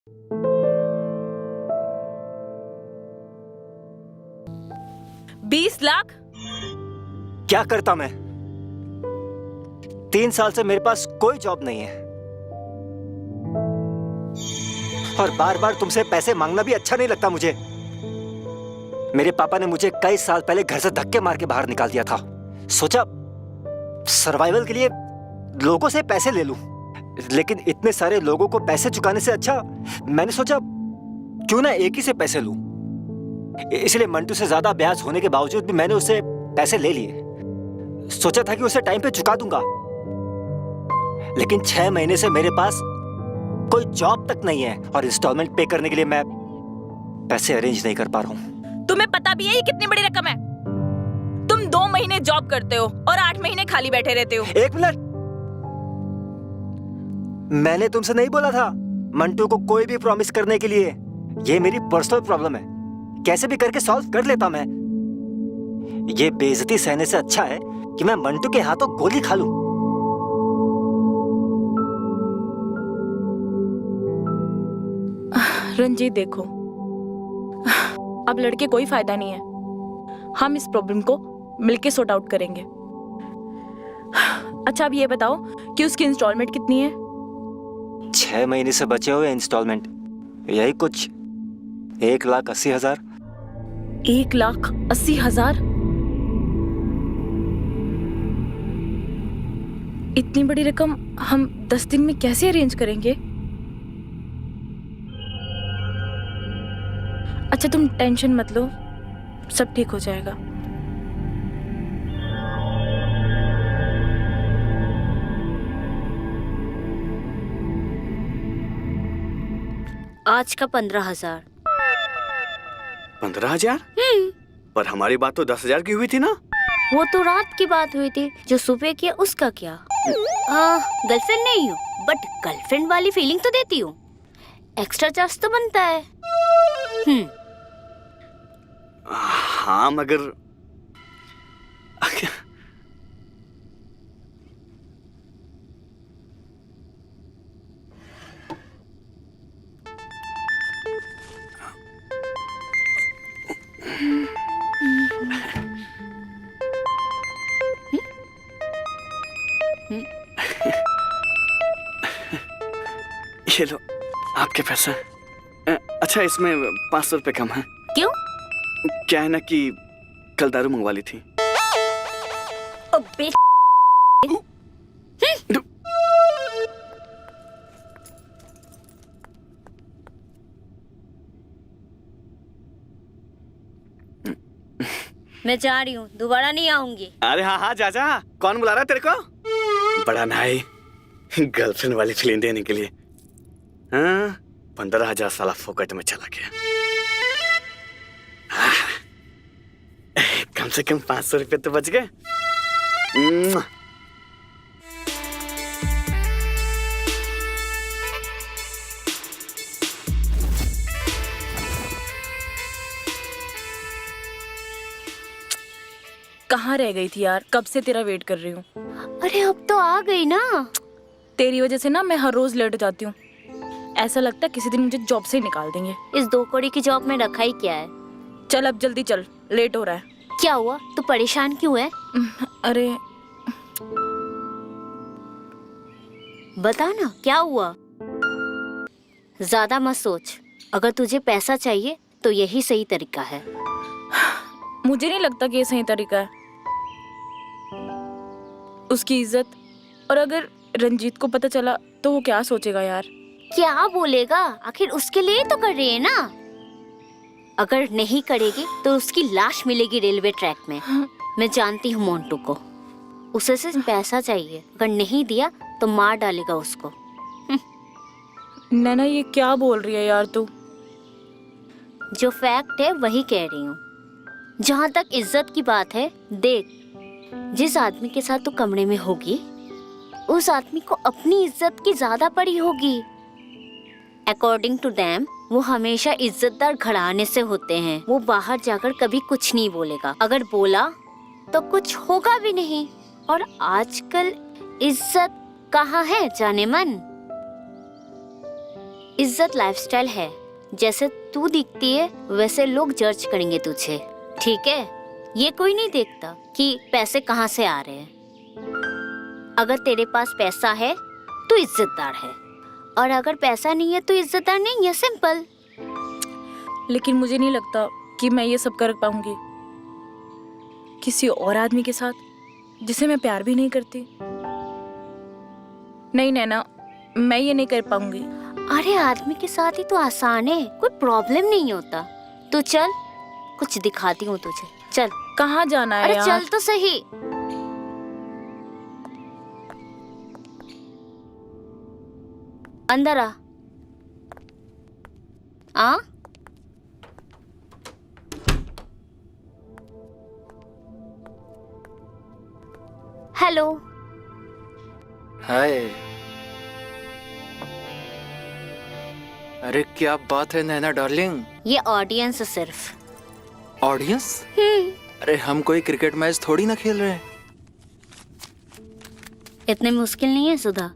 ₹20 लाख? क्या करता मैं? 3 साल से मेरे पास कोई जॉब नहीं है और बार बार तुमसे पैसे मांगना भी अच्छा नहीं लगता मुझे। मेरे पापा ने मुझे कई साल पहले घर से धक्के मार के बाहर निकाल दिया था। सोचा सर्वाइवल के लिए लोगों से पैसे ले लूं, लेकिन इतने सारे लोगों को पैसे चुकाने से अच्छा मैंने सोचा क्यों ना एक ही से पैसे लूं। इसलिए मंटू से ज्यादा ब्याज होने के बावजूद भी मैंने उससे पैसे ले लिए। सोचा था कि उसे टाइम पे चुका दूंगा, लेकिन 6 महीने से मेरे पास कोई जॉब तक नहीं है और इंस्टॉलमेंट पे करने के लिए मैं पैसे अरेंज नहीं कर पा रहा हूँ। तुम्हें पता भी है ये कितनी बड़ी रकम है? तुम 2 महीने जॉब करते हो और 8 महीने खाली बैठे रहते हो। 1 मिनट, मैंने तुमसे नहीं बोला था मंटू को कोई भी प्रॉमिस करने के लिए। ये मेरी पर्सनल प्रॉब्लम है, कैसे भी करके सॉल्व कर लेता मैं। ये बेइज्जती सहने से अच्छा है कि मैं मंटू के हाथों गोली खा लूं। रंजीत देखो, अब लड़के कोई फायदा नहीं है। हम इस प्रॉब्लम को मिलके सॉर्ट आउट करेंगे। अच्छा अब ये बताओ कि उसकी इंस्टॉलमेंट कितनी है? 6 महीने से बचे हुए इंस्टॉलमेंट यही कुछ 1,80,000। 1,80,000? इतनी बड़ी रकम हम 10 दिन में कैसे अरेंज करेंगे? अच्छा तुम टेंशन मत लो, सब ठीक हो जाएगा। आज का 15,000। 15,000? पर हमारी बात तो 10,000 की हुई थी ना। वो तो रात की बात हुई थी, जो सुबह किया उसका क्या। गर्लफ्रेंड नहीं हूँ, बट गर्लफ्रेंड वाली फीलिंग तो देती हूँ। एक्स्ट्रा चार्ज तो बनता है। हाँ मगर ये लो आपके पैसा। अच्छा इसमें 500 रुपए कम है। क्यों? क्या है ना कि कल दारू मंगवा ली थी। मैं जा रही हूँ, दोबारा नहीं आऊंगी। अरे हाँ हाँ जा। कौन बुला रहा है तेरे को? बड़ा नाई गर्लफ्रेंड वाली फीलिंग देने के लिए। हाँ 15,000 साला फोकट में चला गया। कम से कम 500 रुपए तो बच गए। कहाँ रह गई थी यार, कब से तेरा वेट कर रही हूँ। अरे अब तो आ गई ना। तेरी वजह से ना मैं हर रोज लेट जाती हूँ। ऐसा लगता है किसी दिन मुझे जॉब से ही निकाल देंगे। इस 2 कौड़ी की जॉब में रखा ही क्या है। चल अब जल्दी चल, लेट हो रहा है। क्या हुआ, तू परेशान क्यों है? अरे बता ना क्या हुआ। ज्यादा मत सोच, अगर तुझे पैसा चाहिए तो यही सही तरीका है। मुझे नहीं लगता कि ये सही तरीका है। उसकी इज्जत, और अगर रंजीत को पता चला तो वो क्या सोचेगा यार। क्या बोलेगा, आखिर उसके लिए तो कर रही है ना। अगर नहीं करेगी तो उसकी लाश मिलेगी रेलवे ट्रैक में। मैं जानती हूँ मोंटू को, उसे सिर्फ पैसा चाहिए। अगर नहीं दिया तो मार डालेगा उसको। नैना ये क्या बोल रही है यार तू? जो फैक्ट है वही कह रही हूँ। जहाँ तक इज्जत की बात है, देख जिस आदमी के साथ तू कमरे में होगी उस आदमी को अपनी इज्जत की ज्यादा पड़ी होगी। अकॉर्डिंग टू देम वो हमेशा इज्जतदार घराने से होते हैं। वो बाहर जाकर कभी कुछ नहीं बोलेगा, अगर बोला तो कुछ होगा भी नहीं। और आजकल इज्जत कहाँ है जाने मन। इज्जत लाइफस्टाइल है, जैसे तू दिखती है वैसे लोग जज करेंगे तुझे, ठीक है? ये कोई नहीं देखता कि पैसे कहाँ से आ रहे हैं। अगर तेरे पास पैसा है तो इज्जतदार है, और अगर पैसा नहीं है तो इज्जतदार नहीं है, सिंपल। लेकिन मुझे नहीं लगता कि मैं ये सब कर पाऊंगी किसी और आदमी के साथ जिसे मैं प्यार भी नहीं करती। नहीं नैना, मैं ये नहीं कर पाऊंगी। अरे आदमी के साथ ही तो आसान है, कोई प्रॉब्लम नहीं होता। तू चल, कुछ दिखाती हूँ तुझे। चल। कहाँ जाना है अरे यार? चल तो सही। अंदर आ। हेलो। हाय। अरे क्या बात है नैना डार्लिंग? ये ऑडियंस है सिर्फ। ऑडियंस? अरे हम कोई क्रिकेट मैच थोड़ी ना खेल रहे हैं। इतने मुश्किल नहीं है सुधा,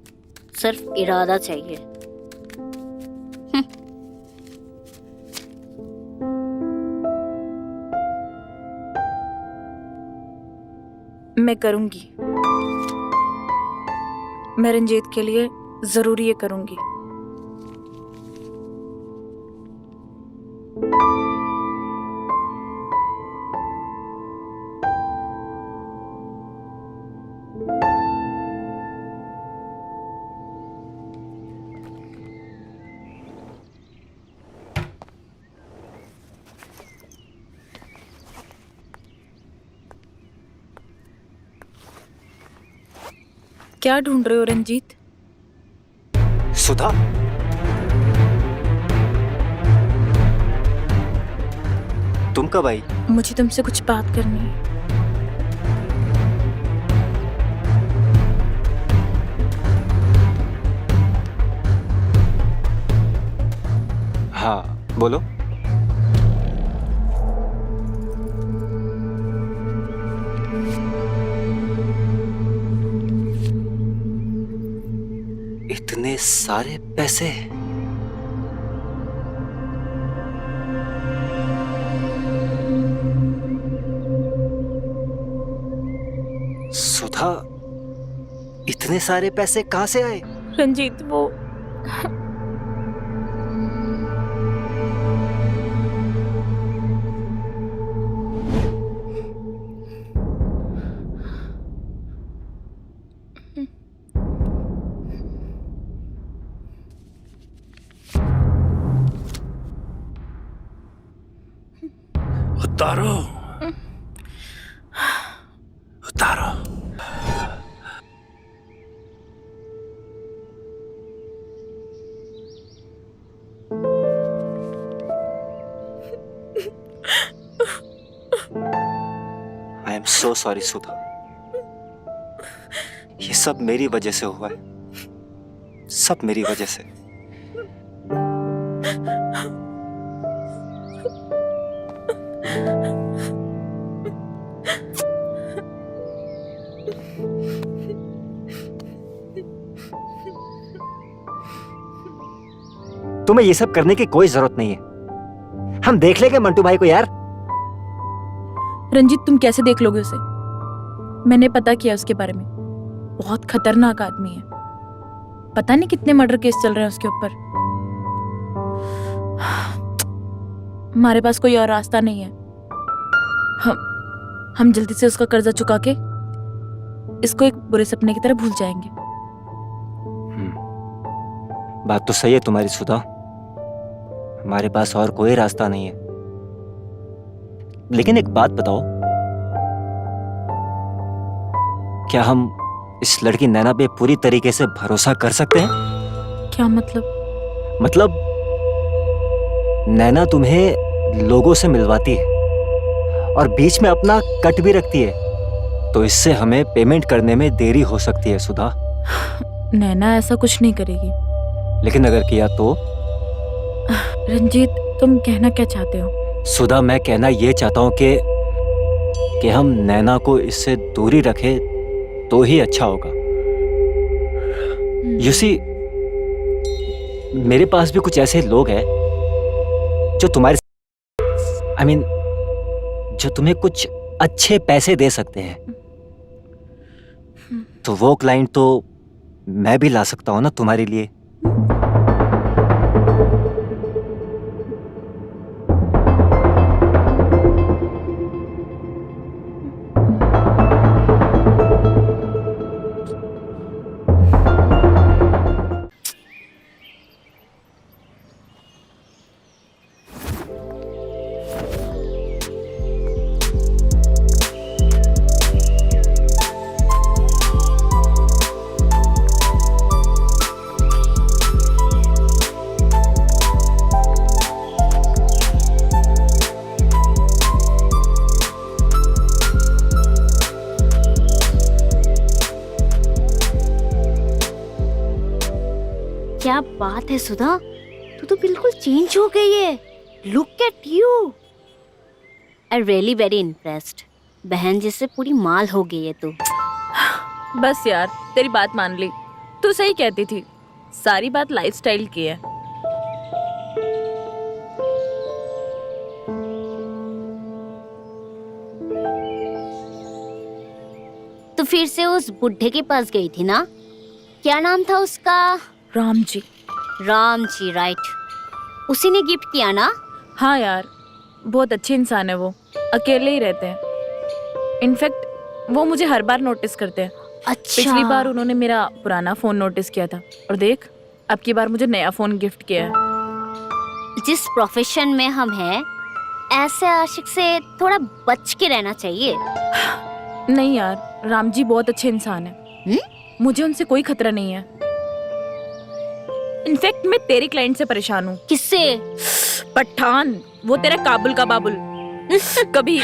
सिर्फ इरादा चाहिए। मैं करूंगी, मैं रंजीत के लिए जरूर ये करूंगी। क्या ढूंढ रहे हो रंजीत? सुधा, तुम कब आई? मुझे तुमसे कुछ बात करनी है। हाँ बोलो। इतने सारे पैसे? सुधा, इतने सारे पैसे कहाँ से आए? रंजीत, वो उतारो, उतारो। आई एम सो सॉरी सुधा, ये सब मेरी वजह से हुआ है, सब मेरी वजह से। तुम्हें ये सब करने की कोई जरूरत नहीं है, हम देख लेंगे मंटू भाई को यार। रंजीत, तुम कैसे देख लोगे उसे? मैंने पता किया उसके बारे में, बहुत खतरनाक आदमी है। पता नहीं कितने मर्डर केस चल रहे हैं उसके ऊपर। हमारे पास कोई और रास्ता नहीं है। हम जल्दी से उसका कर्जा चुका के इसको एक बुरे सपने की तरह भूल जाएंगे। बात तो सही है तुम्हारी सुधा, हमारे पास और कोई रास्ता नहीं है। लेकिन एक बात बताओ, क्या हम इस लड़की नैना पे पूरी तरीके से भरोसा कर सकते हैं? क्या मतलब? मतलब नैना तुम्हें लोगों से मिलवाती है और बीच में अपना कट भी रखती है, तो इससे हमें पेमेंट करने में देरी हो सकती है सुधा। नैना ऐसा कुछ नहीं करेगी। लेकिन अगर किया तो? रंजीत, तुम कहना क्या चाहते हो? सुधा, मैं कहना ये चाहता हूं कि हम नैना को इससे दूरी रखें तो ही अच्छा होगा। यू सी, मेरे पास भी कुछ ऐसे लोग हैं जो तुम्हारे जो तुम्हें कुछ अच्छे पैसे दे सकते हैं। तो वो क्लाइंट तो मैं भी ला सकता हूं ना तुम्हारे लिए। क्या बात है सुधा, तू तो बिल्कुल चेंज हो गई है। Look at you, I really very impressed. बहन जैसे पूरी माल हो गई है तू। बस यार, तेरी बात मान ली। तू सही कहती थी, सारी बात लाइफस्टाइल की है। तो फिर से उस बुढ़े के पास गई थी ना, क्या नाम था उसका? राम जी। राम जी, राइट। उसी ने गिफ्ट किया ना? हाँ यार, बहुत अच्छे इंसान है वो, अकेले ही रहते हैं। इनफैक्ट वो मुझे हर बार नोटिस करते हैं। अच्छा। पिछली बार उन्होंने मेरा पुराना फोन नोटिस किया था, और देख अब की बार मुझे नया फोन गिफ्ट किया है। जिस प्रोफेशन में हम हैं, ऐसे आशिक से थोड़ा बच के रहना चाहिए। नहीं यार, राम जी बहुत अच्छे इंसान है। मुझे उनसे कोई खतरा नहीं है। इनफैक्ट मैं तेरी क्लाइंट से परेशान हूँ। किससे? पठान, वो तेरा काबुल का बाबुल। कभी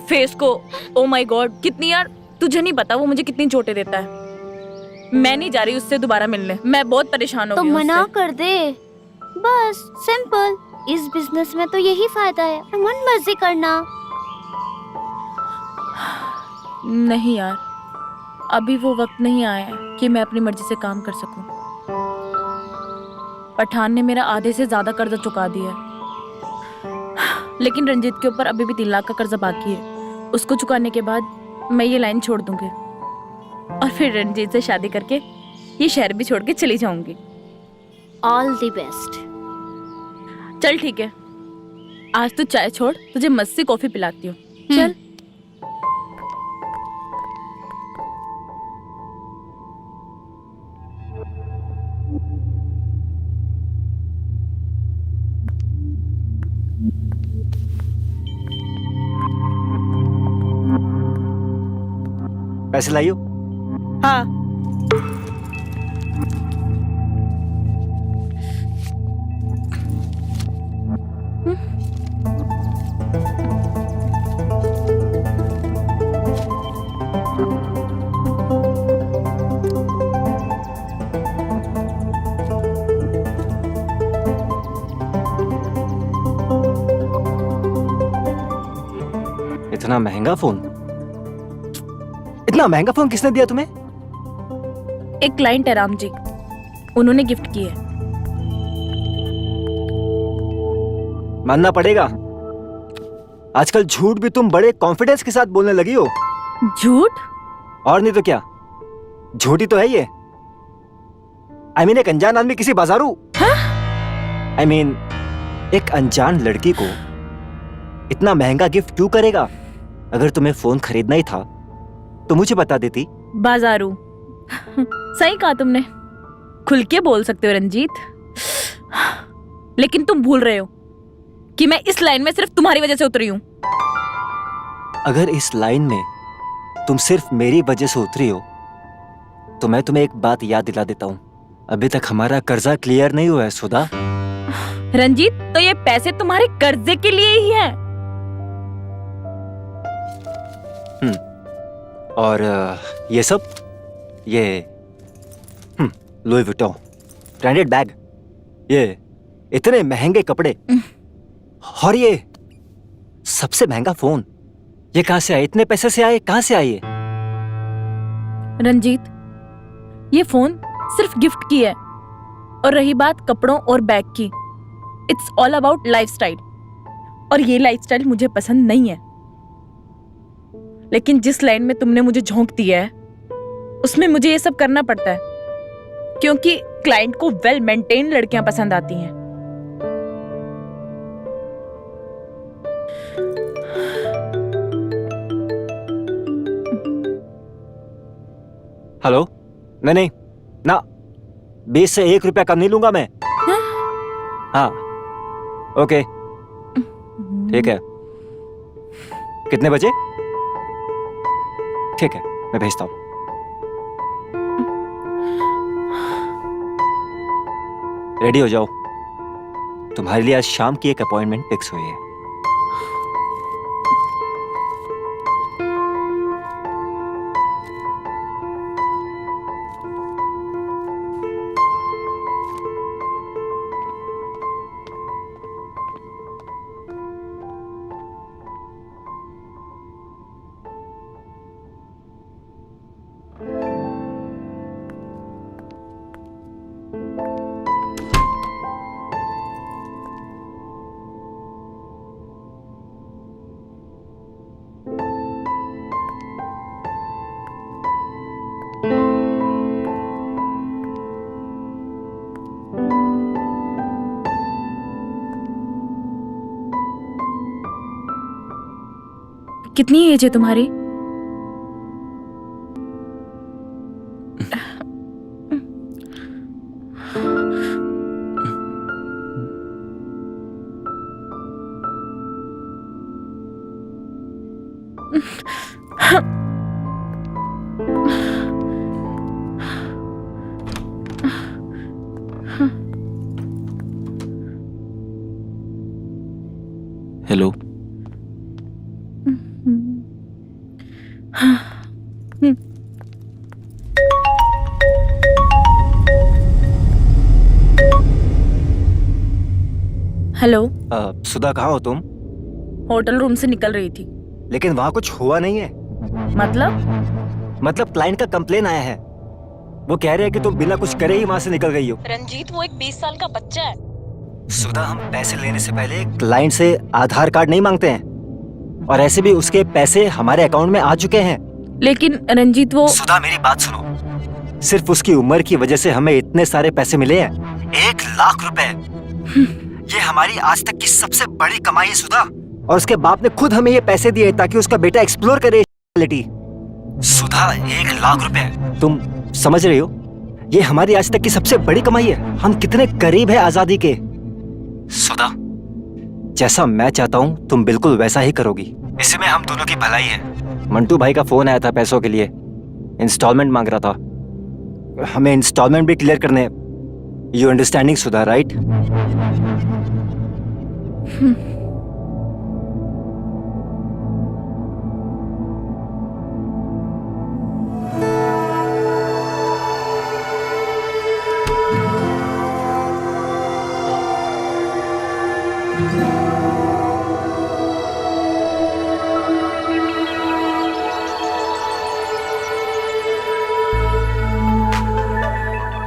फेस को, ओ माय गॉड, कितनी यार, तुझे नहीं पता वो मुझे कितनी चोटें देता है। मैं नहीं जा रही उससे दोबारा मिलने, मैं बहुत परेशान हो तो गई हूँ मना उससे। कर दे, बस सिंपल। इस बिजनेस में तो यही फायदा है, मन मर्जी करना। नहीं यार, अभी वो वक्त नहीं आया है कि मैं अपनी मर्जी से काम कर सकूं। पठान ने मेरा आधे से ज्यादा कर्जा चुका दिया है, लेकिन रंजीत के ऊपर अभी भी 3 लाख का कर्जा बाकी है। उसको चुकाने के बाद मैं ये लाइन छोड़ दूंगी और फिर रंजीत से शादी करके ये शहर भी छोड़ के चली जाऊंगी। All the best. चल ठीक है, आज तू चाय छोड़, तुझे मस्त सी कॉफी पिलाती हूँ। चल। पैसे लाइयो। हाँ। इतना महंगा फोन? इतना महंगा फोन किसने दिया तुम्हें? एक क्लाइंट है राम जी, उन्होंने गिफ्ट की है। मानना पड़ेगा, आजकल झूठ भी तुम बड़े कॉन्फिडेंस के साथ बोलने लगी हो। झूठ? और नहीं तो क्या, झूठी तो है ये। I mean, एक अनजान आदमी किसी बाजारू, I mean, एक अनजान लड़की को इतना महंगा गिफ्ट क्यों करेगा? अगर तुम्हें फोन खरीदना ही था तो मुझे बता देती। बाजारू, सही कहा तुमने, खुल के बोल सकते हो रंजीत। लेकिन तुम भूल रहे हो कि मैं इस लाइन में सिर्फ तुम्हारी वजह से उतरी हूं। अगर इस लाइन में तुम सिर्फ मेरी वजह से उतरी हो तो मैं तुम्हें एक बात याद दिला देता हूं, अभी तक हमारा कर्जा क्लियर नहीं हुआ है सुधा। रंजीत, तो ये पैसे तुम्हारे कर्जे के लिए ही हैं। और ये सब, ये लुई विटॉन ब्रांडेड बैग, ये इतने महंगे कपड़े, और ये सबसे महंगा फोन, ये कहां से आए? इतने पैसे से आए? कहां से आए ये? रंजीत, ये फोन सिर्फ गिफ्ट की है और रही बात कपड़ों और बैग की, इट्स ऑल अबाउट लाइफस्टाइल, और ये लाइफस्टाइल मुझे पसंद नहीं है। लेकिन जिस लाइन में तुमने मुझे झोंक दिया है उसमें मुझे ये सब करना पड़ता है, क्योंकि क्लाइंट को वेल मेंटेन लड़कियां पसंद आती हैं। हेलो? नहीं ना, 20 से 1 रुपया कम नहीं लूंगा मैं। हाँ, ओके, ठीक है। कितने बजे? ठीक है, मैं भेजता हूँ। रेडी हो जाओ, तुम्हारे लिए आज शाम की एक अपॉइंटमेंट फिक्स हुई है। कितनी एज है तुम्हारी? हेलो। हेलो। सुधा, कहाँ हो तुम? होटल रूम से निकल रही थी। लेकिन वहां कुछ हुआ नहीं है। मतलब क्लाइंट का कंप्लेन आया है। वो कह रहे हैं कि तुम बिना कुछ करे ही वहां से निकल गई हो। रंजीत, वो एक 20 साल का बच्चा है। सुधा, हम पैसे लेने से पहले क्लाइंट से आधार कार्ड नहीं मांगते हैं, और ऐसे भी उसके पैसे हमारे अकाउंट में आ चुके हैं। लेकिन रंजीत, वो सुधा, मेरी बात सुनो। सिर्फ उसकी उम्र की वजह से हमें इतने सारे पैसे मिले हैं, 1 लाख रुपए। ये हमारी आज तक की सबसे बड़ी कमाई है सुधा, और उसके बाप ने खुद हमें ये पैसे दिए ताकि उसका बेटा एक्सप्लोर करे रियलिटी। सुधा, 1 लाख रुपए, तुम समझ रही हो? ये हमारी आज तक की सबसे बड़ी कमाई है। हम कितने करीब है आजादी के। सुधा, जैसा मैं चाहता हूँ तुम बिल्कुल वैसा ही करोगी। इसी में हम दोनों की भलाई है। मंटू भाई का फोन आया था पैसों के लिए, इंस्टॉलमेंट मांग रहा था। हमें इंस्टॉलमेंट भी क्लियर करने। You understanding Sudha, right?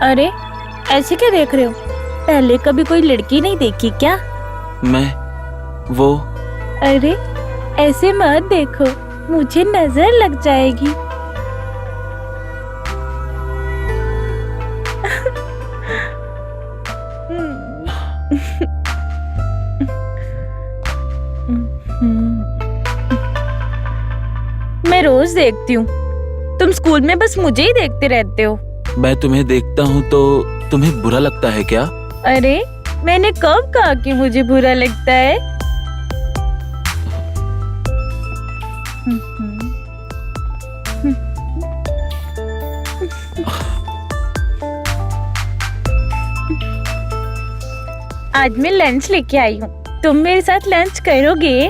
अरे, ऐसे क्या देख रहे हो? पहले कभी कोई लड़की नहीं देखी क्या? मैं वो अरे, ऐसे मत देखो, मुझे नजर लग जाएगी। मैं रोज देखती हूँ, तुम स्कूल में बस मुझे ही देखते रहते हो। मैं तुम्हें देखता हूँ तो तुम्हें बुरा लगता है क्या? अरे, मैंने कब कहा कि मुझे बुरा लगता है? आज मैं लंच लेके आई हूँ, तुम मेरे साथ लंच करोगे?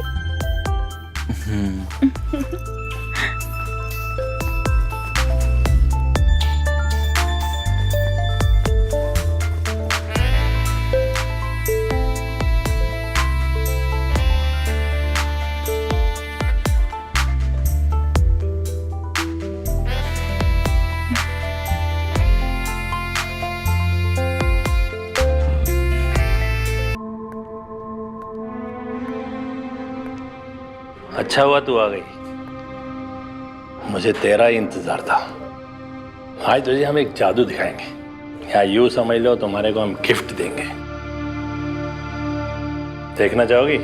अच्छा हुआ तू आ गई, मुझे तेरा ही इंतजार था। आज तुझे हम एक जादू दिखाएंगे, या यूं समझ लो तुम्हारे को हम गिफ्ट देंगे। देखना चाहोगी?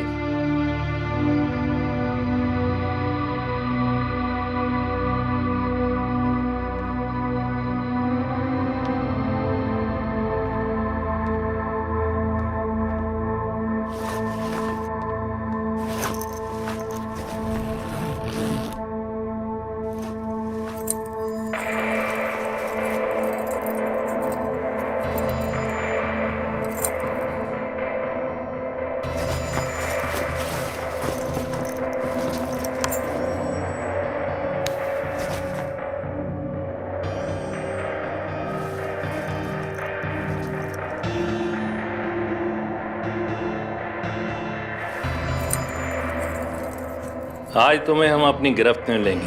आज तुम्हें हम अपनी गिरफ्त में लेंगे।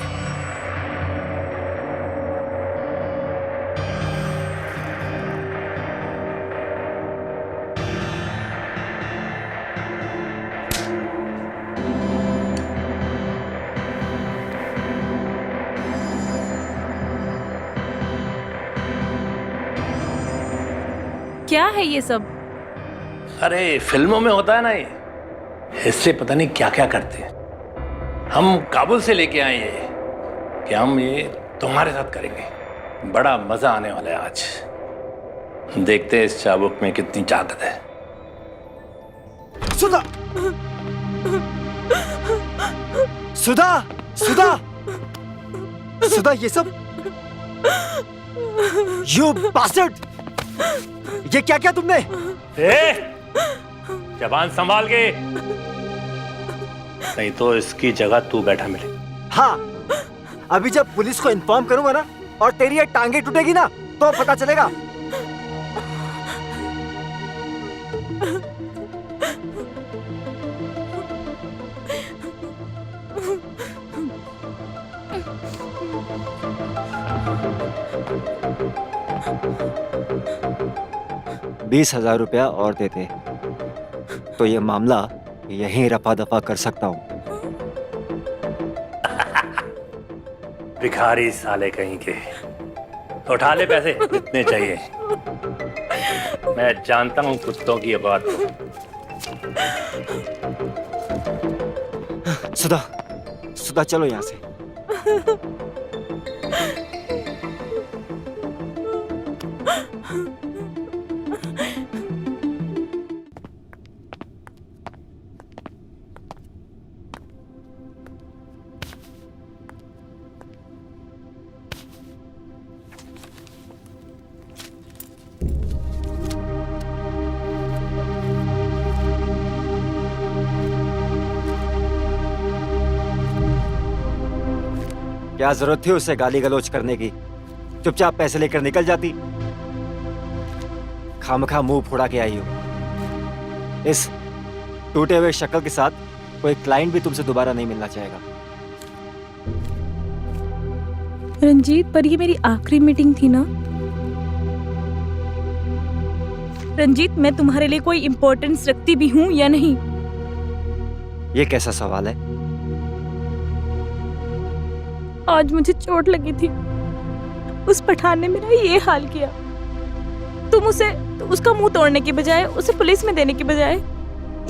क्या है ये सब? अरे फिल्मों में होता है ना, ये इससे पता नहीं क्या क्या करते हैं। हम काबुल से लेके आए हैं कि हम ये तुम्हारे साथ करेंगे। बड़ा मजा आने वाला है आज। देखते हैं इस चाबुक में कितनी ताकत है। सुधा, सुधा, सुधा, सुधा, ये सब यू बास्टर्ड! ये क्या क्या तुमने? जबान संभाल के, नहीं तो इसकी जगह तू बैठा मिले। हाँ, अभी जब पुलिस को इन्फॉर्म करूंगा ना और तेरी ये टांगे टूटेगी ना तो पता चलेगा। ₹20,000 और देते तो ये मामला यहीं रफा दफा कर सकता हूँ। भिखारी साले कहीं के, उठा ले पैसे जितने चाहिए। मैं जानता हूँ कुत्तों की ये बात। सुधा, सुधा, चलो यहाँ से। क्या जरूरत थी उसे गाली गलौज करने की? चुपचाप पैसे लेकर निकल जाती। खामखा मुंह फोड़ा के आई हो। इस टूटे हुए शक्ल के साथ कोई क्लाइंट भी तुमसे दोबारा नहीं मिलना चाहेगा। रंजीत, पर ये मेरी आखिरी मीटिंग थी ना? रंजीत, मैं तुम्हारे लिए कोई इम्पोर्टेंस रखती भी हूँ या नहीं? ये कैसा सवाल है? आज मुझे चोट लगी थी, उस पठान ने मेरा ये हाल किया। तुम उसका मुंह तोड़ने की बजाय, उसे पुलिस में देने की बजाय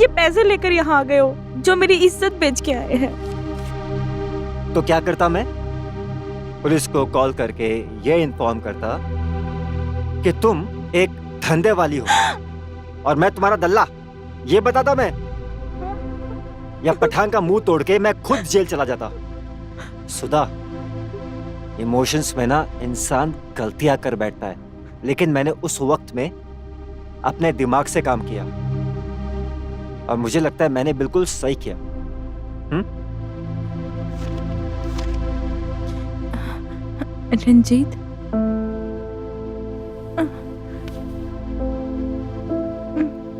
ये पैसे लेकर यहाँ आ गए हो जो मेरी इज्जत बेच के आए हैं। तो क्या करता मैं? पुलिस को कॉल करके ये इन्फॉर्म करता कि तुम एक धंधे वाली हो और मैं तुम्हारा दल्ला, ये बताता मैं। या पठान का मुंह तोड़ के मैं खुद जेल चला जाता। सुधा, इमोशंस में ना इंसान गलतियां कर बैठता है, लेकिन मैंने उस वक्त में अपने दिमाग से काम किया और मुझे लगता है मैंने बिल्कुल सही किया। रंजीत,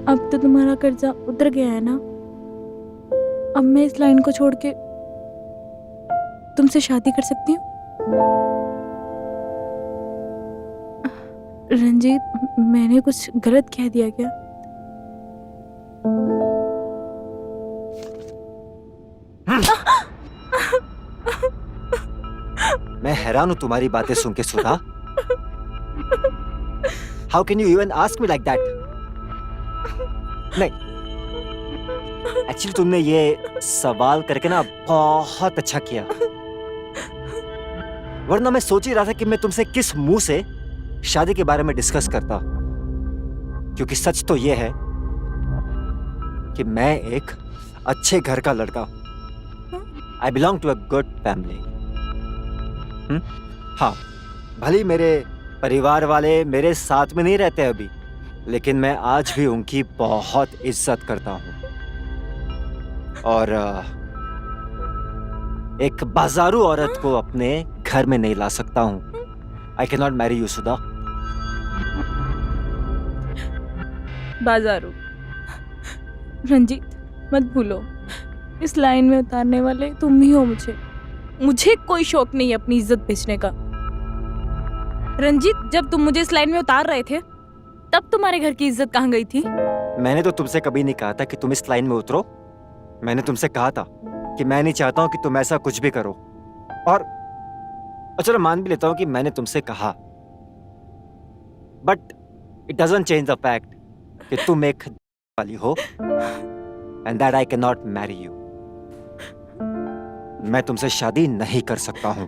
अब तो तुम्हारा कर्जा उतर गया है ना? अब मैं इस लाइन को छोड़ के तुमसे शादी कर सकती हूँ? रंजीत, मैंने कुछ गलत कह दिया क्या? हैरान हूं तुम्हारी बातें सुन के Sudha. How can you even ask me like that? नहीं, एक्चुअली तुमने ये सवाल करके ना बहुत अच्छा किया, वरना मैं सोच ही रहा था कि मैं तुमसे किस मुंह से शादी के बारे में डिस्कस करता, क्योंकि सच तो ये है कि मैं एक अच्छे घर का लड़का हूं। I belong to a good family. हाँ, भले मेरे परिवार वाले मेरे साथ में नहीं रहते अभी, लेकिन मैं आज भी उनकी बहुत इज्जत करता हूं। और एक बाजारू औरत को अपने घर में नहीं ला सकता हूं। I can not marry you Sudha. बाजारू रंजीत, मत भूलो, इस लाइन में उतारने वाले तुम ही हो। मुझे कोई शौक नहीं है अपनी इज्जत बेचने का। रंजीत, जब तुम मुझे इस लाइन में उतार रहे थे तब तुम्हारे घर की इज्जत कहाँ गई थी? मैंने तो तुमसे कभी नहीं कहा था कि तुम इस लाइन में उतरो। मैंने तुमसे कहा था कि मैं नहीं चाहता हूं कि तुम ऐसा कुछ भी करो। और चलो मान भी लेता हूं कि मैंने तुमसे कहा, but it doesn't change the fact कि तुम एक वाली हो and that I can not marry you. मैं तुमसे शादी नहीं कर सकता हूं।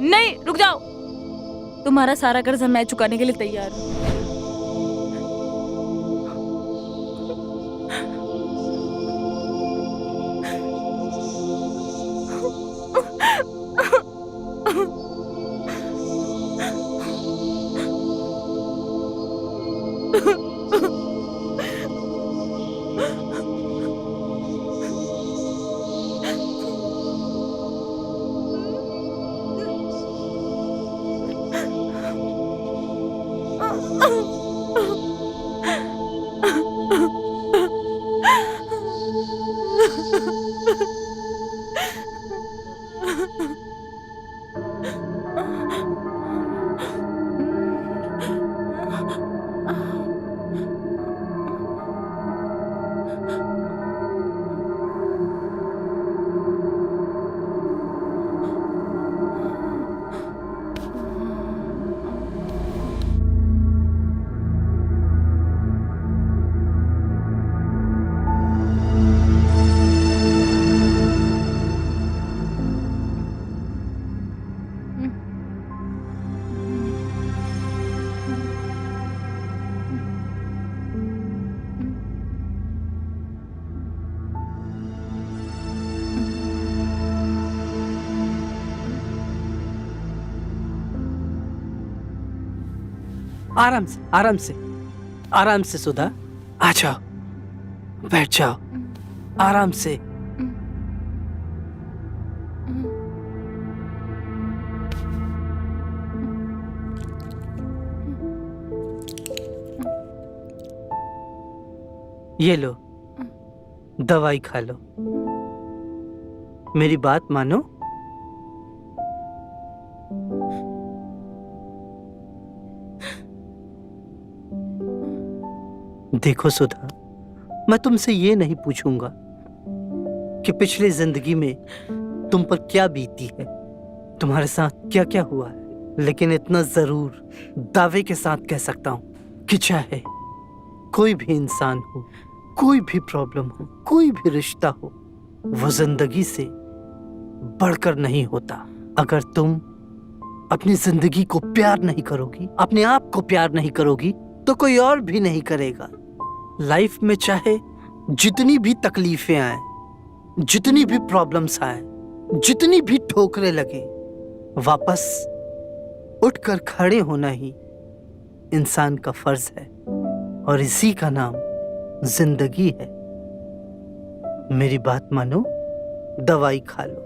नहीं, रुक जाओ। तुम्हारा सारा कर्जा मैं चुकाने के लिए तैयार हूँ। आराम से, आराम से, आराम से सुधा। आ जाओ, बैठ जाओ, आराम से। ये लो, दवाई खा लो। मेरी बात मानो। देखो सुधा, मैं तुमसे ये नहीं पूछूंगा कि पिछली जिंदगी में तुम पर क्या बीती है, तुम्हारे साथ क्या क्या हुआ है, लेकिन इतना जरूर दावे के साथ कह सकता हूं कि चाहे कोई भी इंसान हो, कोई भी प्रॉब्लम हो, कोई भी रिश्ता हो, वो जिंदगी से बढ़कर नहीं होता। अगर तुम अपनी जिंदगी को प्यार नहीं करोगी, अपने आप को प्यार नहीं करोगी, तो कोई और भी नहीं करेगा। लाइफ में चाहे जितनी भी तकलीफें आए, जितनी भी प्रॉब्लम्स आए, जितनी भी ठोकरें लगे, वापस उठकर खड़े होना ही इंसान का फर्ज है, और इसी का नाम जिंदगी है। मेरी बात मानो, दवाई खा लो।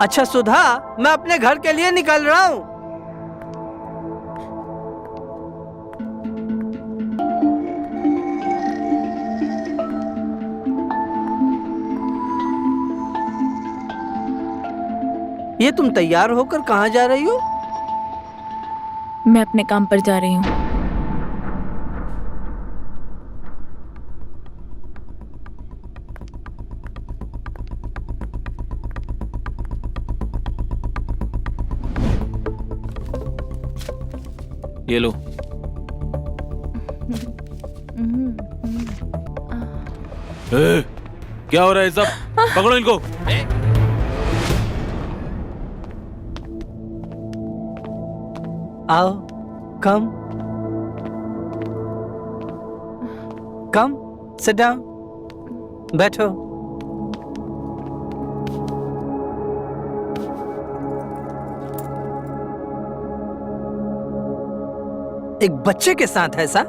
अच्छा सुधा, मैं अपने घर के लिए निकल रहा हूं। ये तुम तैयार होकर कहाँ जा रही हो? मैं अपने काम पर जा रही हूँ। ये लो। ए, क्या हो रहा है सब? पकड़ो इनको। आओ, कम कम, सिट डाउन, बैठो। एक बच्चे के साथ ऐसा?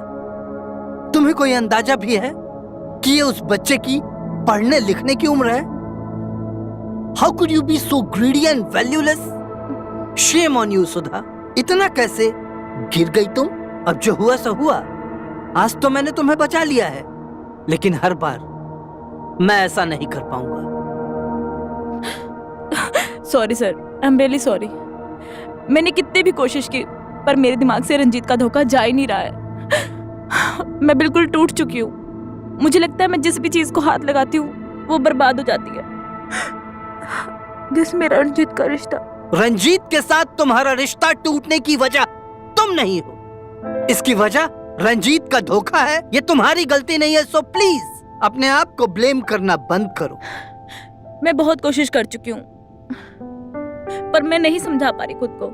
तुम्हें कोई अंदाजा भी है कि ये उस बच्चे की पढ़ने लिखने की उम्र है? How could you be so greedy and valueless? Shame on you Sudha. इतना कैसे गिर गई तुम? अब जो हुआ सो हुआ। आज तो मैंने तुम्हें बचा लिया है, लेकिन हर बार मैं ऐसा नहीं कर पाऊंगा। Sorry sir, I am really sorry. मैंने कितनी भी कोशिश की, पर मेरे दिमाग से रंजीत का धोखा जा ही नहीं रहा है। मैं बिल्कुल टूट चुकी हूँ। मुझे लगता है मैं जिस भी चीज को हाथ लगाती हूँ वो बर्बाद हो जाती है, जिसमें रंजीत का रिश्ता। रंजीत के साथ तुम्हारा रिश्ता टूटने की वजह तुम नहीं हो। इसकी वजह रंजीत का धोखा है। ये तुम्हारी गलती नहीं है, सो प्लीज अपने आप को ब्लेम करना बंद करो। मैं बहुत कोशिश कर चुकी हूँ, पर मैं नहीं समझा पा रही खुद को।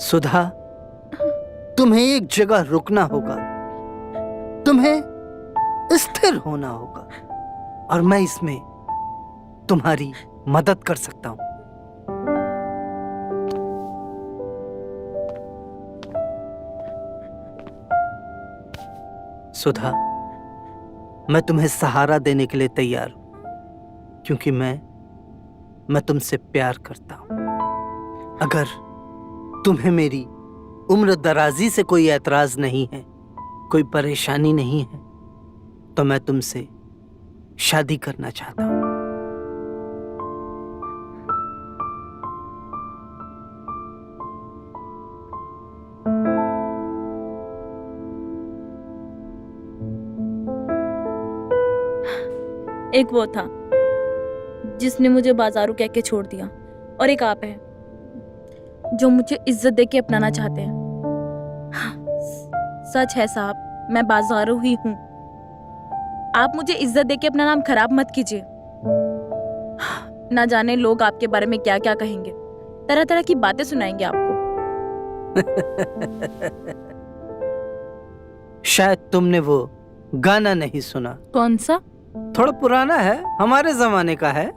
सुधा, तुम्हें एक जगह रुकना होगा, तुम्हें स्थिर होना होगा, और मैं इसमें तुम्हारी मदद कर सकता हूं। सुधा, मैं तुम्हें सहारा देने के लिए तैयार हूं, क्योंकि मैं तुमसे प्यार करता हूं। अगर तुम्हें मेरी उम्र दराजी से कोई ऐतराज नहीं है, कोई परेशानी नहीं है, तो मैं तुमसे शादी करना चाहता हूं। एक वो था जिसने मुझे बाजारू कह के छोड़ दिया, और एक आप है जो मुझे इज्जत दे के अपनाना चाहते हैं। सच है साहब, मैं बाजारू ही हूं। आप मुझे इज्जत दे के अपना नाम खराब मत कीजिए। ना जाने लोग आपके बारे में क्या क्या कहेंगे, तरह तरह की बातें सुनाएंगे आपको। शायद तुमने वो गाना नहीं सुना। कौन सा? थोड़ा पुराना है, हमारे जमाने का है।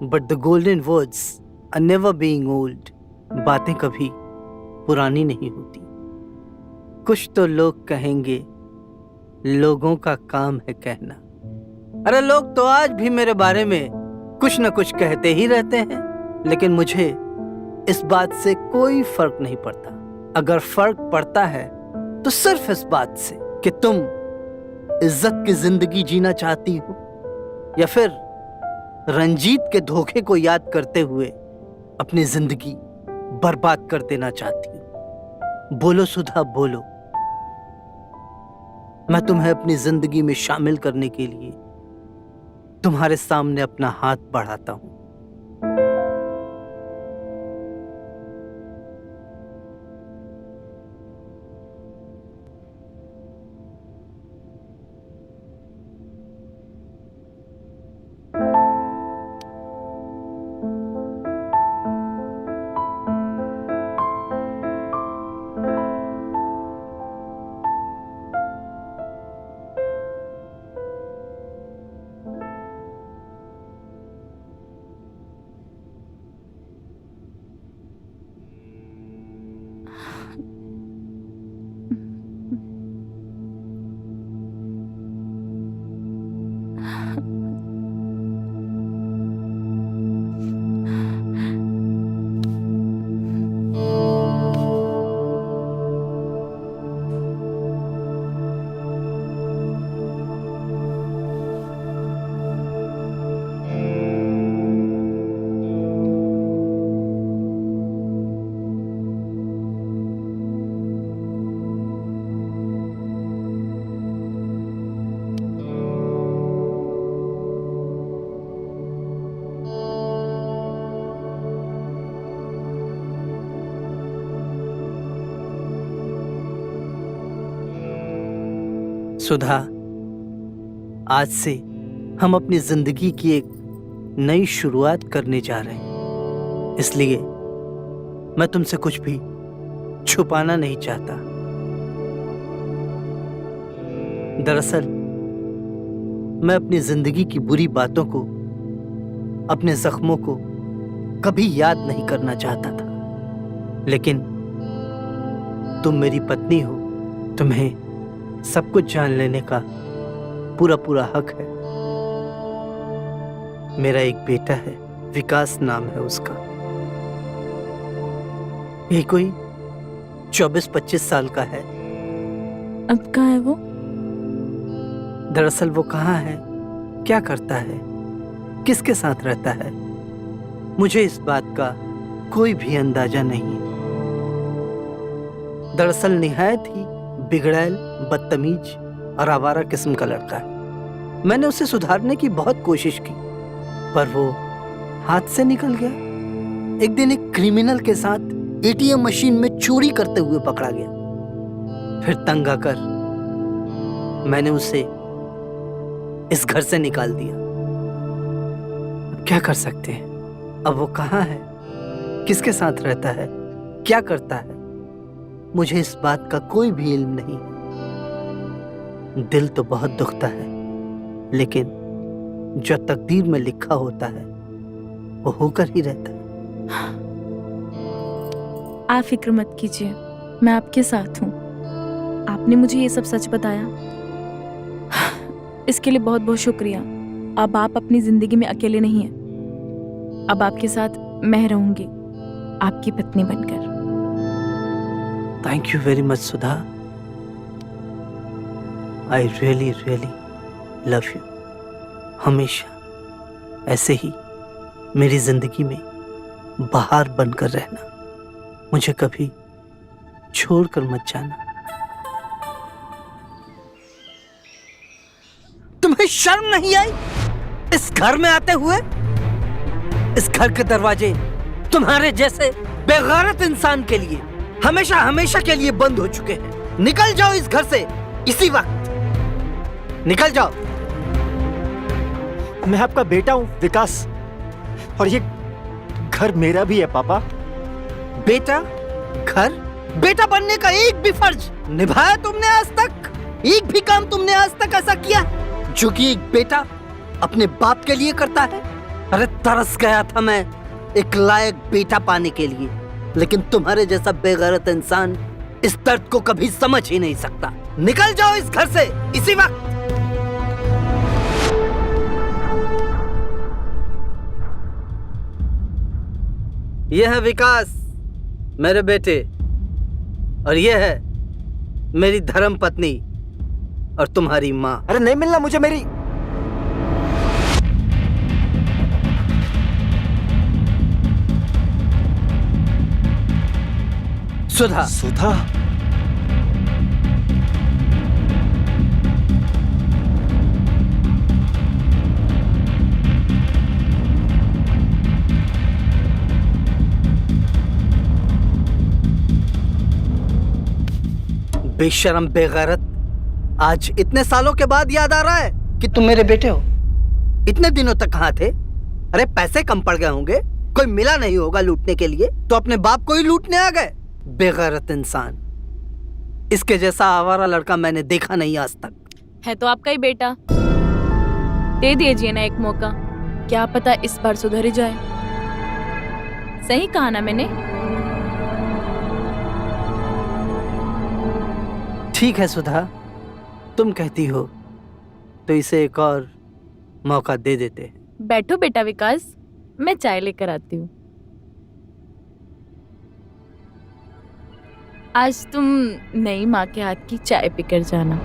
But the golden words are never being old. बातें कभी पुरानी नहीं होती। कुछ तो लोग कहेंगे, लोगों का काम है कहना। अरे लोग तो आज भी मेरे बारे में कुछ न कुछ कहते ही रहते हैं, लेकिन मुझे इस बात से कोई फर्क नहीं पड़ता। अगर फर्क पड़ता है तो सिर्फ इस बात से कि तुम इज्जत की जिंदगी जीना चाहती हो, या फिर रंजीत के धोखे को याद करते हुए अपनी जिंदगी बर्बाद कर देना चाहती हो। बोलो सुधा, बोलो। मैं तुम्हें अपनी जिंदगी में शामिल करने के लिए तुम्हारे सामने अपना हाथ बढ़ाता हूं। सुधा, आज से हम अपनी जिंदगी की एक नई शुरुआत करने जा रहे हैं, इसलिए मैं तुमसे कुछ भी छुपाना नहीं चाहता। दरअसल मैं अपनी जिंदगी की बुरी बातों को, अपने जख्मों को कभी याद नहीं करना चाहता था, लेकिन तुम मेरी पत्नी हो, तुम्हें सब कुछ जान लेने का पूरा पूरा हक है। मेरा एक बेटा है, विकास नाम है उसका। ये कोई 24-25 साल का है। अब कहाँ है वो? दरअसल वो कहाँ है, क्या करता है, किसके साथ रहता है, मुझे इस बात का कोई भी अंदाजा नहीं है। दरअसल निहायत ही बिगड़ैल, बदतमीज और आवारा किस्म का लड़का है। मैंने उसे सुधारने की बहुत कोशिश की, पर वो हाथ से निकल गया। एक दिन एक क्रिमिनल के साथ एटीएम मशीन में चोरी करते हुए पकड़ा गया। फिर तंग आकर मैंने उसे इस घर से निकाल दिया। अब क्या कर सकते हैं? अब वो कहाँ है, किसके साथ रहता है, क्या करता है, मुझे इस बात का कोई भी इल्म नहीं है। दिल तो बहुत दुखता है, लेकिन जो तकदीर में लिखा होता है वो होकर ही रहता है। आप फिक्र मत कीजिए, मैं आपके साथ हूँ। आपने मुझे ये सब सच बताया, इसके लिए बहुत बहुत शुक्रिया। अब आप अपनी जिंदगी में अकेले नहीं हैं। अब आपके साथ मैं रहूंगी, आपकी पत्नी बनकर। Thank you very much Sudha. I really really love you. हमेशा ऐसे ही मेरी जिंदगी में बहार बनकर रहना, मुझे कभी छोड़कर मत जाना। तुम्हें शर्म नहीं आई इस घर में आते हुए? इस घर के दरवाजे तुम्हारे जैसे बेगैरत इंसान के लिए हमेशा हमेशा के लिए बंद हो चुके हैं। निकल जाओ इस घर से इसी वक्त, निकल जाओ। मैं आपका बेटा हूं विकास, और ये घर मेरा भी है पापा। बेटा, घर, बेटा बनने का एक भी फर्ज निभाया तुमने आज तक? एक भी काम तुमने आज तक ऐसा किया जो कि एक बेटा अपने बाप के लिए करता है? अरे तरस गया था मैं एक लायक बेटा पाने के लिए, लेकिन तुम्हारे जैसा बेगैरत इंसान इस दर्द को कभी समझ ही नहीं सकता। निकल जाओ इस घर से इसी वक्त। यह है विकास, मेरे बेटे, और यह है मेरी धर्म पत्नी और तुम्हारी माँ। अरे नहीं मिलना मुझे मेरी। सुधा। सुधा? बेशरम, बेगैरत, आज इतने सालों के बाद याद आ रहा है कि तुम मेरे बेटे हो। इतने दिनों तक कहाँ थे? अरे पैसे कम पड़ गए होंगे, कोई मिला नहीं होगा लूटने के लिए, तो अपने बाप को ही लूटने आ गए। बेगैरत इंसान, इसके जैसा आवारा लड़का मैंने देखा नहीं आज तक। है तो आपका ही बेटा, दे दीजिए ना एक मौका, क्या पता इस बार सुधर जाए। सही कहा ना मैंने? ठीक है सुधा, तुम कहती हो तो इसे एक और मौका दे देते हैं। बैठो बेटा विकास, मैं चाय लेकर आती हूँ। आज तुम नई माँ के हाथ की चाय पीकर जाना।